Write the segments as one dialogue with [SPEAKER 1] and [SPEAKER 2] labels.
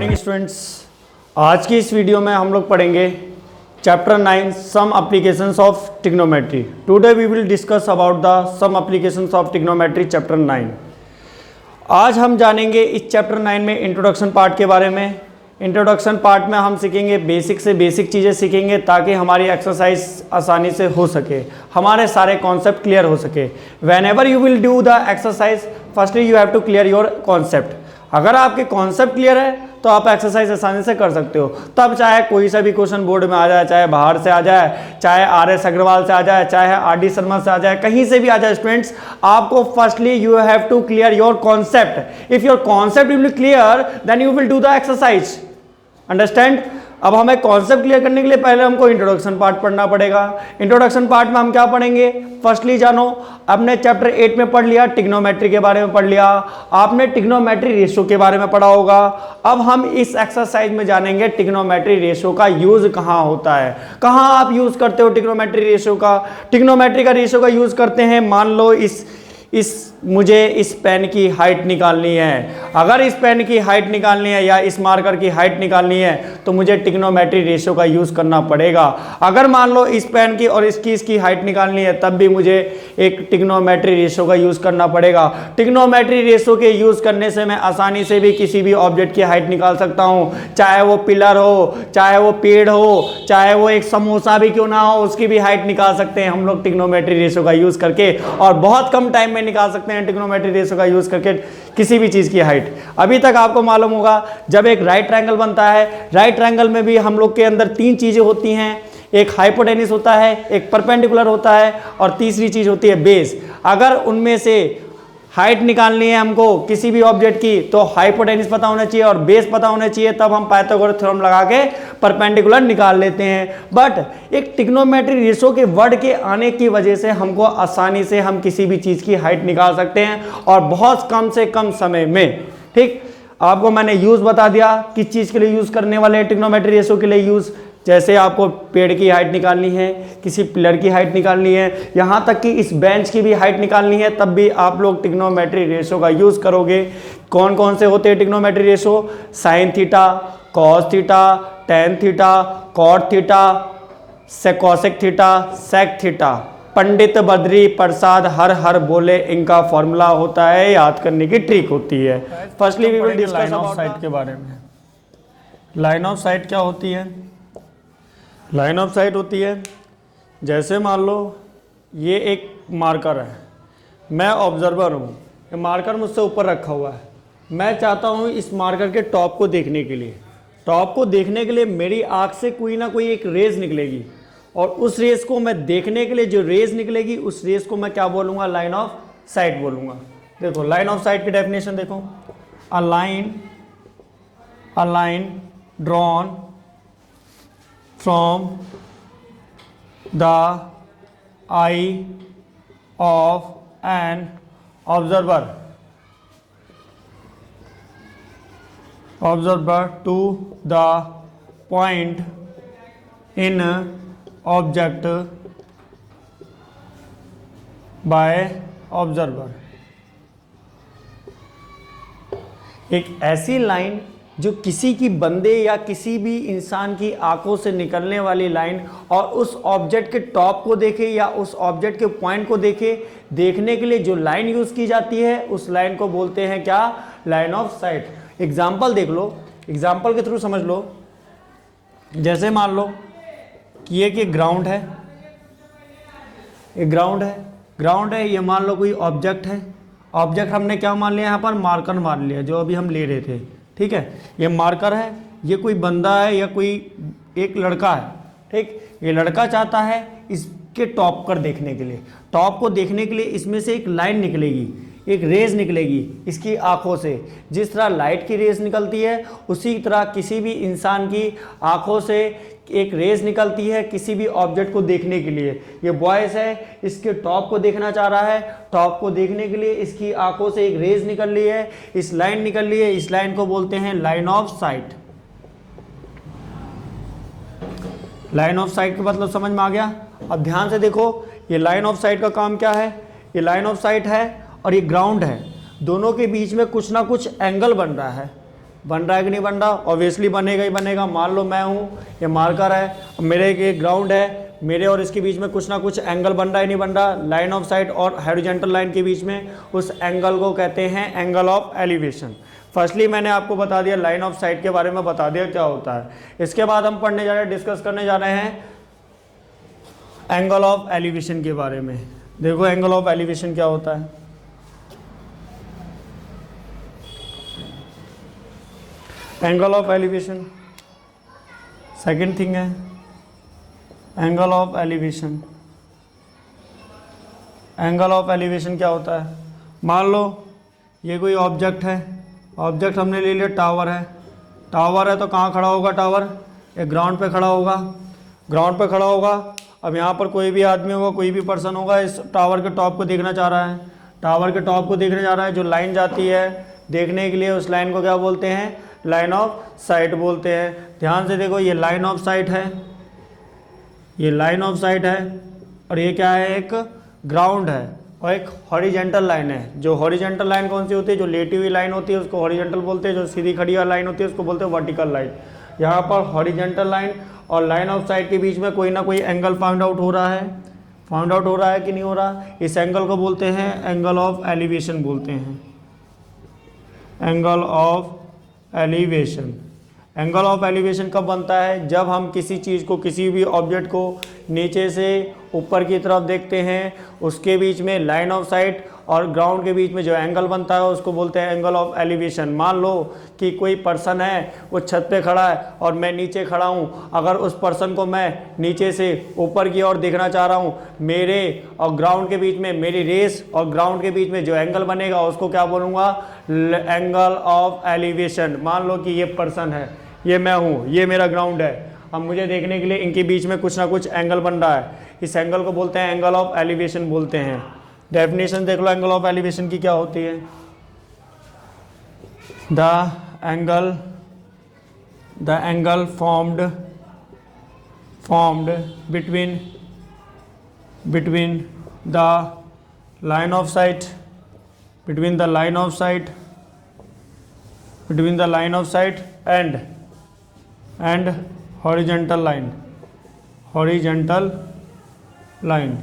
[SPEAKER 1] Morning students. आज की इस वीडियो में हम लोग पढ़ेंगे chapter 9 some applications of trigonometry. Today we will discuss about the some applications of trigonometry chapter 9। आज हम जानेंगे इस चैप्टर 9 में इंट्रोडक्शन पार्ट के बारे में। इंट्रोडक्शन पार्ट में हम सीखेंगे बेसिक से बेसिक चीज़ें सीखेंगे ताकि हमारी एक्सरसाइज आसानी से हो सके, हमारे सारे कॉन्सेप्ट क्लियर हो सके। Whenever you will do the exercise firstly you have to clear your concept. अगर आपके कॉन्सेप्ट क्लियर है तो आप एक्सरसाइज आसानी से कर सकते हो। तब चाहे कोई सा भी क्वेश्चन बोर्ड में आ जाए, चाहे बाहर से आ जाए, चाहे RS अग्रवाल से आ जाए, चाहे RD शर्मा से आ जाए, कहीं से भी आ जाए स्टूडेंट्स, आपको firstly you have to clear your concept. If your concept will be clear then you will do the exercise. Understand. अब हमें कॉन्सेप्ट क्लियर करने के लिए पहले हमको इंट्रोडक्शन पार्ट पढ़ना पड़ेगा। इंट्रोडक्शन पार्ट में हम क्या पढ़ेंगे? फर्स्टली जानो, आपने चैप्टर 8 में पढ़ लिया, ट्रिग्नोमेट्री के बारे में पढ़ लिया, आपने ट्रिग्नोमेट्री रेशियो के बारे में पढ़ा होगा। अब हम इस एक्सरसाइज में जानेंगे ट्रिग्नोमेट्री रेशियो का यूज कहाँ होता है, कहाँ आप यूज करते हो ट्रिग्नोमेट्री रेशियो का। ट्रिग्नोमेट्री का रेशियो का यूज करते हैं, मान लो मुझे इस पेन की हाइट निकालनी है। अगर इस पेन की हाइट निकालनी है या इस मार्कर की हाइट निकालनी है तो मुझे ट्रिग्नोमेट्री रेशियो का यूज़ करना पड़ेगा। अगर मान लो इस पेन की और इसकी हाइट निकालनी है तब भी मुझे एक ट्रिग्नोमेट्री रेशियो का यूज़ करना पड़ेगा। ट्रिग्नोमेट्री रेशियो के यूज़ करने से मैं आसानी से भी किसी भी ऑब्जेक्ट की हाइट निकाल सकता हूँ, चाहे वो पिलर हो, चाहे वो पेड़ हो, चाहे वो एक समोसा भी क्यों ना हो, उसकी भी हाइट निकाल सकते हैं हम लोग ट्रिग्नोमेट्री रेशियो का यूज़ करके, और बहुत कम टाइम में निकाल सकते हैं ट्रिग्नोमेट्री रेशियो का यूज करके किसी भी चीज की हाइट। अभी तक आपको मालूम होगा जब एक राइट ट्रायंगल बनता है, राइट ट्रायंगल में भी हम लोग के अंदर तीन चीजें होती हैं, एक हाइपोटेन्यूस होता है, एक परपेंडिकुलर होता है और तीसरी चीज होती है बेस। अगर उनमें से हाइट निकालनी है हमको किसी भी ऑब्जेक्ट की तो हाइपोटेन्यूस पता होना चाहिए और बेस पता होना चाहिए, तब हम पाइथागोरस थ्योरम लगा के परपेंडिकुलर निकाल लेते हैं। बट एक ट्रिग्नोमेट्री रेशियो के वर्ड के आने की वजह से हमको आसानी से हम किसी भी चीज़ की हाइट निकाल सकते हैं और बहुत कम से कम समय में। ठीक, आपको मैंने यूज़ बता दिया किस चीज़ के लिए यूज़ करने वाले हैं ट्रिग्नोमेट्री रेशियो के लिए यूज़। जैसे आपको पेड़ की हाइट निकालनी है, किसी पिलर की हाइट निकालनी है, यहाँ तक कि इस बेंच की भी हाइट निकालनी है, तब भी आप लोग ट्रिग्नोमेट्री रेशियो का यूज़ करोगे। कौन कौन से होते हैं trigonometry ratio? Sine theta, cos theta, tan theta, cot theta, cosec theta, sec theta. Pandit Badri Prasad हर हर बोले इनका फॉर्मूला होता है, याद करने की ट्रिक होती है। Firstly we will discuss line of sight के बारे में। लाइन ऑफ साइट क्या होती है? लाइन ऑफ साइट होती है, जैसे मान लो ये एक मार्कर है, मैं ऑब्जर्वर हूँ, ये मार्कर मुझसे ऊपर रखा हुआ है, मैं चाहता हूँ इस मार्कर के टॉप को देखने के लिए। टॉप को देखने के लिए मेरी आँख से कोई ना कोई एक रेज निकलेगी और उस रेज को मैं देखने के लिए जो रेज निकलेगी उस रेज को मैं क्या बोलूँगा? लाइन ऑफ साइट बोलूँगा। देखो लाइन ऑफ साइट की डेफिनेशन देखो, a line drawn from the eye of an observer to the point in object by observer। एक ऐसी लाइन जो किसी की बंदे या किसी भी इंसान की आंखों से निकलने वाली लाइन और उस ऑब्जेक्ट के टॉप को देखे या उस ऑब्जेक्ट के पॉइंट को देखे, देखने के लिए जो लाइन यूज की जाती है उस लाइन को बोलते हैं क्या? Line of site. एग्जाम्पल देख लो, एग्जाम्पल के थ्रू समझ लो। जैसे मान लो कि ये ग्राउंड है, एक ग्राउंड है, ये मान लो कोई ऑब्जेक्ट है। ऑब्जेक्ट हमने क्या मान लिया? यहाँ पर मार्कर मान लिया जो अभी हम ले रहे थे। ठीक है, ये मार्कर है, ये कोई बंदा है या कोई एक लड़का है। ठीक, ये लड़का चाहता है इसके टॉप पर देखने के लिए। टॉप को देखने के लिए इसमें से एक लाइन निकलेगी, एक रेज निकलेगी इसकी आंखों से। जिस तरह लाइट की रेज निकलती है उसी तरह किसी भी इंसान की आंखों से एक रेज निकलती है किसी भी ऑब्जेक्ट को देखने के लिए। ये बॉयस है, इसके टॉप को देखना चाह रहा है, टॉप को देखने के लिए इसकी आंखों से एक रेज निकल रही है, इस लाइन निकल रही है, इस लाइन को बोलते हैं line of site. Line of site का मतलब समझ में आ गया? अब ध्यान से देखो, ये लाइन ऑफ साइट का काम क्या है? ये लाइन ऑफ साइट है और ये ग्राउंड है, दोनों के बीच में कुछ ना कुछ एंगल बन रहा है। बन रहा है कि नहीं बन रहा? ऑब्वियसली बनेगा ही बनेगा। मान लो मैं हूँ, ये मार्कर है, मेरे एक ग्राउंड है, मेरे और इसके बीच में कुछ ना कुछ एंगल बन रहा है नहीं बन रहा? लाइन ऑफ साइट और हॉरिजॉन्टल लाइन के बीच में, उस एंगल को कहते हैं एंगल ऑफ एलिवेशन। फर्स्टली मैंने आपको बता दिया, लाइन ऑफ साइट के बारे में बता दिया क्या होता है। इसके बाद हम पढ़ने जा रहे हैं, डिस्कस करने जा रहे हैं एंगल ऑफ एलिवेशन के बारे में। देखो एंगल ऑफ एलिवेशन क्या होता है। Angle of elevation second thing है, angle of elevation. Angle of elevation क्या होता है? मान लो ये कोई ऑब्जेक्ट है, ऑब्जेक्ट हमने ले लिया टावर है। टावर है तो कहाँ खड़ा होगा टावर? एक ग्राउंड पे खड़ा होगा, ग्राउंड पे खड़ा होगा। अब यहाँ पर कोई भी आदमी होगा, कोई भी पर्सन होगा, इस टावर के टॉप को देखना चाह रहा है, टावर के टॉप को देखने जा रहा है। जो लाइन जाती है देखने के लिए, उस लाइन को क्या बोलते हैं? लाइन ऑफ साइट बोलते हैं। ध्यान से देखो, ये लाइन ऑफ साइट है, ये लाइन ऑफ साइट है, और ये क्या है? एक ग्राउंड है और एक हॉरिजॉन्टल लाइन है। जो हॉरिजॉन्टल लाइन कौन सी होती है? जो लेटी हुई लाइन होती है उसको हॉरिजॉन्टल बोलते हैं, जो सीधी खड़ी हुई लाइन होती है उसको बोलते हैं वर्टिकल लाइन। यहाँ पर हॉरिजॉन्टल लाइन और लाइन ऑफ साइट के बीच में कोई ना कोई एंगल फाइंड आउट हो रहा है, फाइंड आउट हो रहा है कि नहीं हो रहा? इस एंगल को बोलते हैं एंगल ऑफ एलिवेशन बोलते हैं, angle of elevation. Angle of elevation कब बनता है? जब हम किसी चीज़ को, किसी भी ऑब्जेक्ट को नीचे से ऊपर की तरफ देखते हैं, उसके बीच में लाइन ऑफ साइट और ग्राउंड के बीच में जो एंगल बनता है उसको बोलते हैं एंगल ऑफ एलिवेशन। मान लो कि कोई पर्सन है, वो छत पे खड़ा है और मैं नीचे खड़ा हूँ। अगर उस पर्सन को मैं नीचे से ऊपर की ओर देखना चाह रहा हूँ, मेरे और ग्राउंड के बीच में, मेरी रेस और ग्राउंड के बीच में जो एंगल बनेगा उसको क्या बोलूँगा? Angle of elevation. मान लो कि ये पर्सन है, ये मैं हूँ, ये मेरा ग्राउंड है। अब मुझे देखने के लिए इनके बीच में कुछ ना कुछ एंगल बन रहा है, इस एंगल को बोलते हैं एंगल ऑफ एलिवेशन बोलते हैं। डेफिनेशन देख लो एंगल ऑफ एलिवेशन की क्या होती है। The angle formed between the line of site and horizontal line.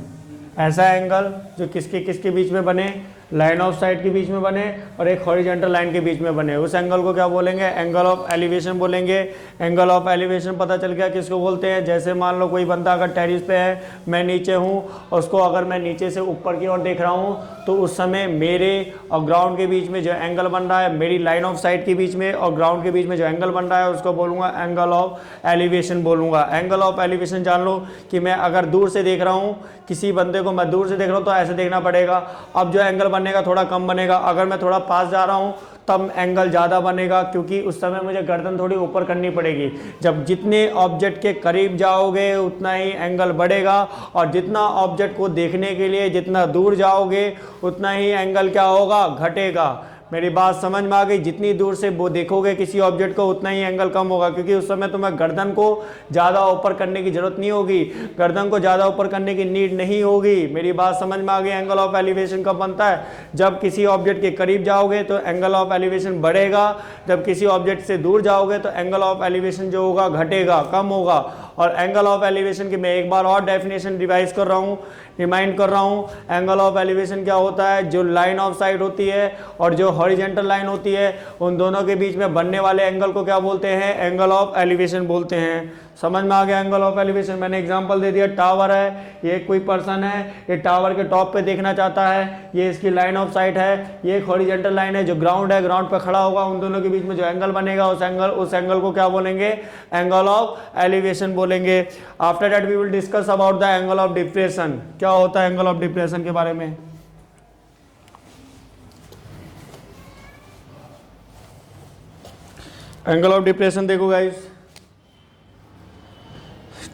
[SPEAKER 1] ऐसा एंगल जो किसके बीच में बने? लाइन ऑफ साइट के बीच में बने और एक हॉरिजॉन्टल लाइन के बीच में बने, उस एंगल को क्या बोलेंगे? एंगल ऑफ एलिवेशन बोलेंगे। एंगल ऑफ एलिवेशन पता चल गया किसको बोलते हैं? जैसे मान लो कोई बंदा अगर टेरिस पे है, मैं नीचे हूँ, उसको अगर मैं नीचे से ऊपर की ओर देख रहा हूँ तो उस समय मेरे और ग्राउंड के बीच में जो एंगल बन रहा है, मेरी लाइन ऑफ साइट के बीच में और ग्राउंड के बीच में जो एंगल बन रहा है उसको बोलूँगा एंगल ऑफ एलिवेशन बोलूँगा। एंगल ऑफ एलिवेशन जान लो कि मैं अगर दूर से देख रहा हूँ, किसी बंदे को मैं दूर से देख रहा हूँ तो ऐसे देखना पड़ेगा। अब जो एंगल बनेगा थोड़ा कम बनेगा। अगर मैं थोड़ा पास जा रहा हूँ तब एंगल ज़्यादा बनेगा, क्योंकि उस समय मुझे गर्दन थोड़ी ऊपर करनी पड़ेगी। जब जितने ऑब्जेक्ट के करीब जाओगे उतना ही एंगल बढ़ेगा, और जितना ऑब्जेक्ट को देखने के लिए जितना दूर जाओगे उतना ही एंगल क्या होगा? घटेगा। मेरी बात समझ में आ गई? जितनी दूर से वो देखोगे किसी ऑब्जेक्ट को उतना ही एंगल कम होगा, क्योंकि उस समय तुम्हें गर्दन को ज़्यादा ऊपर करने की जरूरत नहीं होगी, गर्दन को ज़्यादा ऊपर करने की नीड नहीं होगी। मेरी बात समझ में आ गई? एंगल ऑफ एलिवेशन कब बनता है? जब किसी ऑब्जेक्ट के करीब जाओगे तो एंगल ऑफ एलिवेशन बढ़ेगा, जब किसी ऑब्जेक्ट से दूर जाओगे तो एंगल ऑफ एलिवेशन जो होगा घटेगा, कम होगा। और एंगल ऑफ एलिवेशन की मैं एक बार और डेफिनेशन रिवाइज कर रहा हूँ, रिमाइंड कर रहा हूँ। एंगल ऑफ एलिवेशन क्या होता है? जो लाइन ऑफ साइट होती है और जो हॉरिजॉन्टल लाइन होती है, उन दोनों के बीच में बनने वाले एंगल को क्या बोलते हैं? एंगल ऑफ एलिवेशन बोलते हैं। समझ में आ गया एंगल ऑफ एलिवेशन? मैंने एग्जांपल दे दिया, टावर है, ये कोई पर्सन है, ये टावर के टॉप पे देखना चाहता है, ये इसकी लाइन ऑफ साइट है, ये एक हॉरिजॉन्टल लाइन है जो ग्राउंड है, ग्राउंड पे खड़ा होगा, उन दोनों के बीच में जो एंगल बनेगा उस एंगल को क्या बोलेंगे? एंगल ऑफ एलिवेशन बोलेंगे। After that we will discuss about the angle of depression. क्या होता है एंगल ऑफ डिप्रेशन के बारे में? एंगल ऑफ डिप्रेशन देखो गाइस,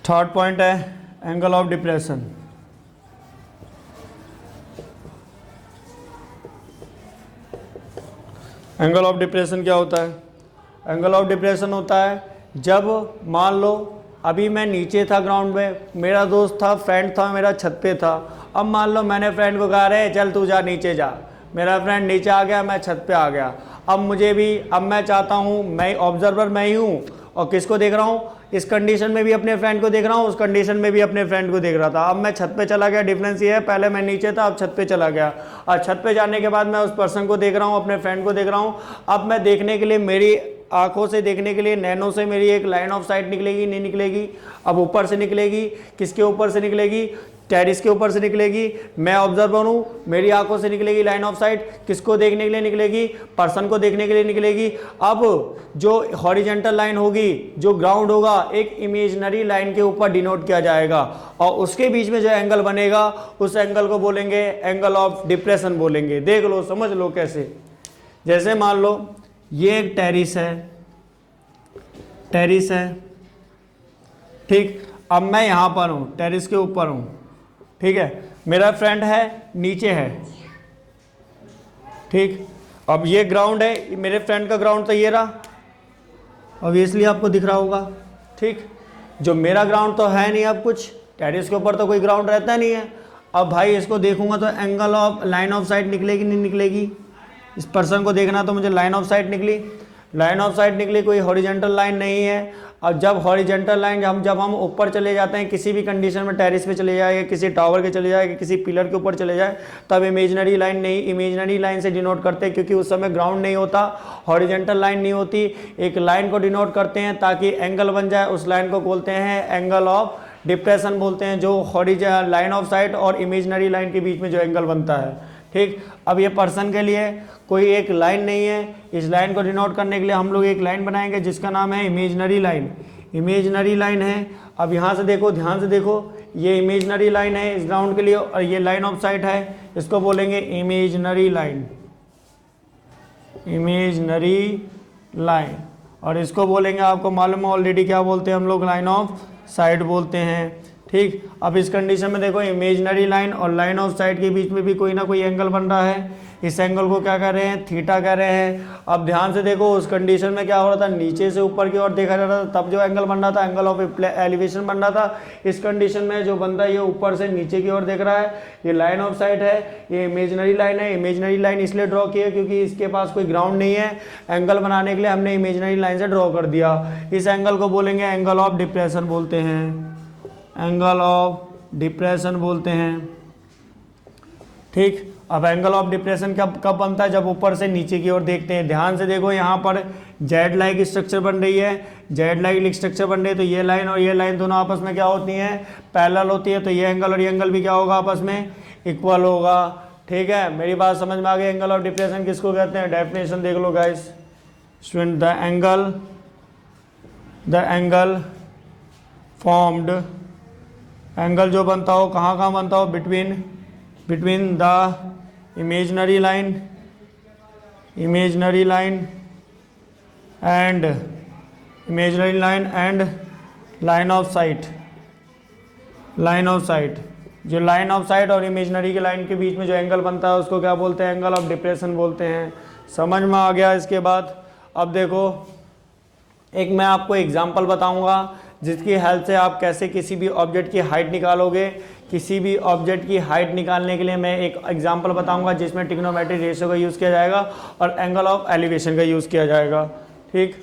[SPEAKER 1] थर्ड पॉइंट है angle of depression. Angle of depression क्या होता है? एंगल ऑफ डिप्रेशन होता है जब मान लो अभी मैं नीचे था ग्राउंड में, मेरा दोस्त था, फ्रेंड था मेरा, छत पे था। अब मान लो मैंने फ्रेंड को कहा रे चल तू जा नीचे जा, मेरा फ्रेंड नीचे आ गया, मैं छत पे आ गया। अब मैं चाहता हूँ, मैं ऑब्जर्वर मैं ही हूँ और किसको देख रहा हूँ, इस कंडीशन में भी अपने फ्रेंड को देख रहा हूँ, उस कंडीशन में भी अपने फ्रेंड को देख रहा था। अब मैं छत पे चला गया, डिफरेंस ये है, पहले मैं नीचे था, अब छत पे चला गया। और छत पे जाने के बाद मैं उस पर्सन को देख रहा हूँ, अपने फ्रेंड को देख रहा हूँ। अब मैं देखने के लिए, मेरी आंखों से देखने के लिए नैनो से मेरी एक लाइन ऑफ साइट निकलेगी, नहीं निकलेगी? अब ऊपर से निकलेगी। किसके ऊपर से निकलेगी? टेरिस के ऊपर से निकलेगी। मैं ऑब्जर्वर हूँ, मेरी आंखों से निकलेगी लाइन ऑफ साइट। किसको देखने के लिए निकलेगी? पर्सन को देखने के लिए निकलेगी। अब जो हॉरिजेंटल लाइन होगी, जो ग्राउंड होगा, एक इमेजिनरी लाइन के ऊपर डिनोट किया जाएगा और उसके बीच में जो एंगल बनेगा उस एंगल को बोलेंगे एंगल ऑफ डिप्रेशन बोलेंगे। देख लो, समझ लो कैसे। जैसे मान लो ये एक टेरिस है, टेरिस है, ठीक। अब मैं यहां पर हूं, टेरिस के ऊपर हूं, ठीक है। मेरा फ्रेंड है, नीचे है, ठीक। अब ये ग्राउंड है, मेरे फ्रेंड का ग्राउंड तो ये रहा, ऑब्वियसली आपको दिख रहा होगा, ठीक। जो मेरा ग्राउंड तो है नहीं, अब कुछ टेरिस के ऊपर तो कोई ग्राउंड रहता नहीं है। अब भाई इसको देखूंगा तो angle of line of site निकलेगी, नहीं निकलेगी? इस पर्सन को देखना तो मुझे लाइन ऑफ साइट निकली, लाइन ऑफ साइट निकली, कोई हॉरिजेंटल लाइन नहीं है। अब जब हॉरिजेंटल लाइन जब हम ऊपर चले जाते हैं, किसी भी कंडीशन में, टेरिस पे चले जाए, किसी टावर के चले जाए, किसी पिलर के ऊपर चले जाए, तब इमेजिनरी लाइन नहीं, इमेजिनरी लाइन से डिनोट करते हैं, क्योंकि उस समय ग्राउंड नहीं होता, हॉरिजेंटल लाइन नहीं होती। एक लाइन को डिनोट करते हैं ताकि एंगल बन जाए, उस लाइन को बोलते हैं एंगल ऑफ डिप्रेशन बोलते हैं, जो हॉरिजेंटल लाइन ऑफ साइट और इमेजिनरी लाइन के बीच में जो एंगल बनता है, ठीक। अब ये पर्सन के लिए कोई एक लाइन नहीं है, इस लाइन को डिनोट करने के लिए हम लोग एक लाइन बनाएंगे जिसका नाम है इमेजिनरी लाइन। इमेजिनरी लाइन है। अब यहाँ से देखो, ध्यान से देखो, ये इमेजिनरी लाइन है इस ग्राउंड के लिए और ये लाइन ऑफ साइट है, इसको बोलेंगे इमेजिनरी लाइन, इमेजिनरी लाइन। और इसको बोलेंगे, आपको मालूम है ऑलरेडी क्या बोलते हैं हम लोग, लाइन ऑफ साइट बोलते हैं, ठीक। अब इस कंडीशन में देखो, इमेजिनरी लाइन और लाइन ऑफ साइट के बीच में भी कोई ना कोई एंगल बन रहा है। इस एंगल को क्या कह रहे हैं? थीटा कह रहे हैं। अब ध्यान से देखो, उस कंडीशन में क्या हो रहा था, नीचे से ऊपर की ओर देखा जा रहा था, तब जो एंगल बन रहा था एंगल ऑफ एलिवेशन बन रहा था। इस कंडीशन में जो बंदा ये ऊपर से नीचे की ओर देख रहा है, ये लाइन ऑफ साइट है, ये इमेजिनरी लाइन है। इमेजिनरी लाइन इसलिए ड्रॉ की है क्योंकि इसके पास कोई ग्राउंड नहीं है, एंगल बनाने के लिए हमने इमेजिनरी लाइन से ड्रॉ कर दिया। इस एंगल को बोलेंगे एंगल ऑफ डिप्रेशन बोलते हैं, एंगल ऑफ डिप्रेशन बोलते हैं, ठीक। अब एंगल ऑफ डिप्रेशन कब बनता है? जब ऊपर से नीचे की ओर देखते हैं। ध्यान से देखो, यहाँ पर जेड लाइक स्ट्रक्चर बन रही है, जेड लाइक स्ट्रक्चर बन रही है, तो ये लाइन और ये लाइन दोनों आपस में क्या होती हैं? पैरेलल होती है। तो ये एंगल और ये एंगल भी क्या होगा? आपस में इक्वल होगा, ठीक है। मेरी बात समझ में आ गई? एंगल ऑफ डिप्रेशन किसको कहते हैं? डेफिनेशन देख लो guys student, the angle formed, angle जो बनता हो कहाँ बनता हो? Between the imaginary line and line of sight, जो लाइन ऑफ साइट और इमेजिनरी के लाइन के बीच में जो एंगल बनता है उसको क्या बोलते हैं? एंगल ऑफ डिप्रेशन बोलते हैं। समझ में आ गया? इसके बाद अब देखो, एक मैं आपको एग्जांपल बताऊंगा जिसकी हेल्प से आप कैसे किसी भी ऑब्जेक्ट की हाइट निकालोगे। किसी भी ऑब्जेक्ट की हाइट निकालने के लिए मैं एक एग्जांपल बताऊंगा जिसमें ट्रिग्नोमेट्रिक रेशियो का यूज़ किया जाएगा और एंगल ऑफ एलिवेशन का यूज़ किया जाएगा, ठीक।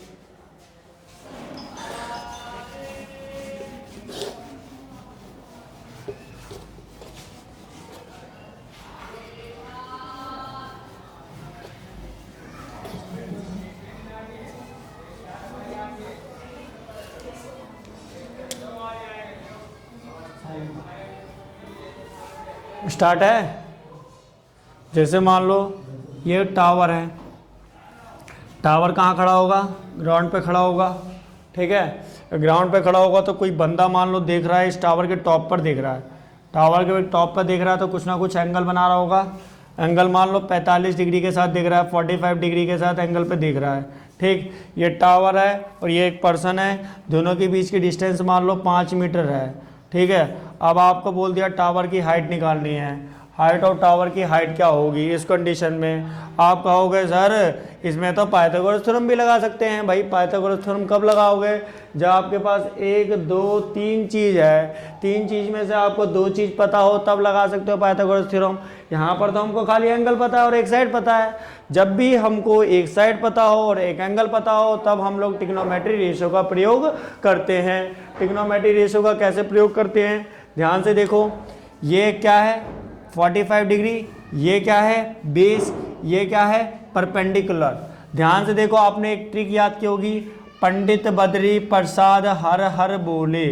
[SPEAKER 1] स्टार्ट है। जैसे मान लो ये टावर है, टावर कहाँ खड़ा होगा? ग्राउंड पे खड़ा होगा, ठीक है। ग्राउंड पे खड़ा होगा तो कोई बंदा मान लो देख रहा है, इस टावर के टॉप पर देख रहा है, टावर के टॉप पर देख रहा है तो कुछ ना कुछ एंगल बना रहा होगा। एंगल मान लो 45 डिग्री के साथ देख रहा है, 45 डिग्री के साथ एंगल पे देख रहा है, ठीक। ये टावर है और ये एक पर्सन है, दोनों के बीच की डिस्टेंस मान लो 5 मीटर है, ठीक है। अब आपको बोल दिया टावर की हाइट निकालनी है। हाइट ऑफ टावर की हाइट क्या होगी इस कंडीशन में। आप कहोगे सर इसमें तो पाइथागोरस थ्योरम भी लगा सकते हैं। भाई पाइथागोरस थ्योरम कब लगाओगे, जब आपके पास 1 2 3 चीज़ है, 3 चीज़ में से आपको 2 चीज़ पता हो तब लगा सकते हो पाइथागोरस थ्योरम। यहाँ पर तो हमको खाली एंगल पता है और एक साइड पता है। जब भी हमको एक साइड पता हो और एक एंगल पता हो तब हम लोग ट्रिग्नोमेट्री रेशियो का प्रयोग करते हैं। ट्रिग्नोमेट्री रेशियो का कैसे प्रयोग करते हैं, ध्यान से देखो। ये क्या है 45 डिग्री, ये क्या है बेस, ये क्या है परपेंडिकुलर। ध्यान से देखो, आपने एक ट्रिक याद की होगी, पंडित बद्री प्रसाद हर हर बोले,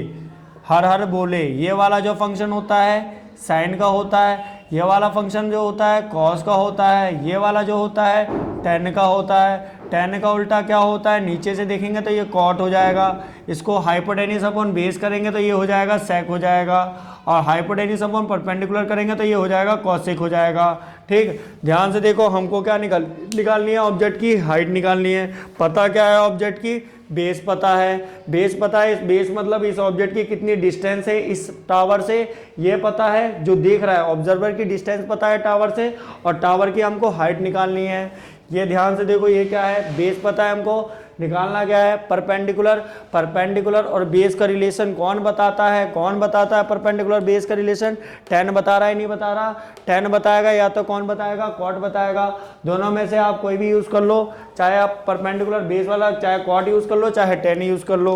[SPEAKER 1] हर हर बोले। ये वाला जो फंक्शन होता है साइन का होता है, ये वाला फंक्शन जो होता है कॉस का होता है, ये वाला जो होता है टेन का होता है। टेन का उल्टा क्या होता है, नीचे से देखेंगे तो ये कॉट हो जाएगा, इसको हाइपोटेन्यूस अपॉन बेस करेंगे तो ये हो जाएगा सेक हो जाएगा, और हाइपोटेन्यूस अपॉन परपेंडिकुलर करेंगे तो ये हो जाएगा कॉसेक हो जाएगा। ठीक, ध्यान से देखो, हमको क्या निकालनी है, ऑब्जेक्ट की हाइट निकालनी है। पता क्या है ऑब्जेक्ट की, बेस पता है। बेस पता है, बेस मतलब इस ऑब्जेक्ट की कितनी डिस्टेंस है इस टावर से, ये पता है। जो देख रहा है ऑब्जर्वर की डिस्टेंस पता है टावर से, और टावर की हमको हाइट निकालनी है। ये ध्यान से देखो, ये क्या है बेस पता है, हमको निकालना क्या है परपेंडिकुलर। परपेंडिकुलर और बेस का रिलेशन कौन बताता है, कौन बताता है परपेंडिकुलर बेस का रिलेशन, टेन बता रहा है नहीं बता रहा, टेन बताएगा या तो कौन बताएगा कॉट बताएगा। दोनों में से आप कोई भी यूज़ कर लो, चाहे आप परपेंडिकुलर बेस वाला चाहे कॉट यूज़ कर लो चाहे टेन यूज़ कर लो।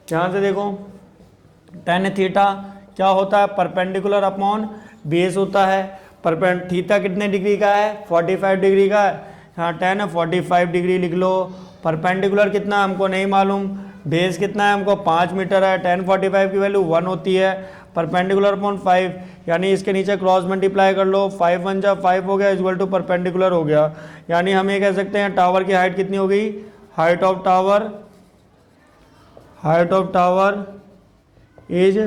[SPEAKER 1] ध्यान से देखो, टेन थीटा क्या होता है परपेंडिकुलर अपॉन बेस होता है। थीटा कितने डिग्री का है 45 डिग्री का है, हाँ टेन 45 डिग्री लिख लो। परपेंडिकुलर कितना हमको नहीं मालूम, बेस कितना है हमको 5 मीटर है, टेन 45 की वैल्यू 1 होती है। परपेंडिकुलर अपॉन 5 यानी इसके नीचे क्रॉस मल्टीप्लाई कर लो, 5 1 जा 5 हो गया इक्वल टू परपेंडिकुलर हो गया। यानी हम ये कह सकते हैं टावर की हाइट कितनी हो गई, height of tower is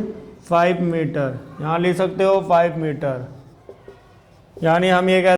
[SPEAKER 1] 5 metre, यहाँ लिख सकते हो 5 मीटर। यानी हम ये कह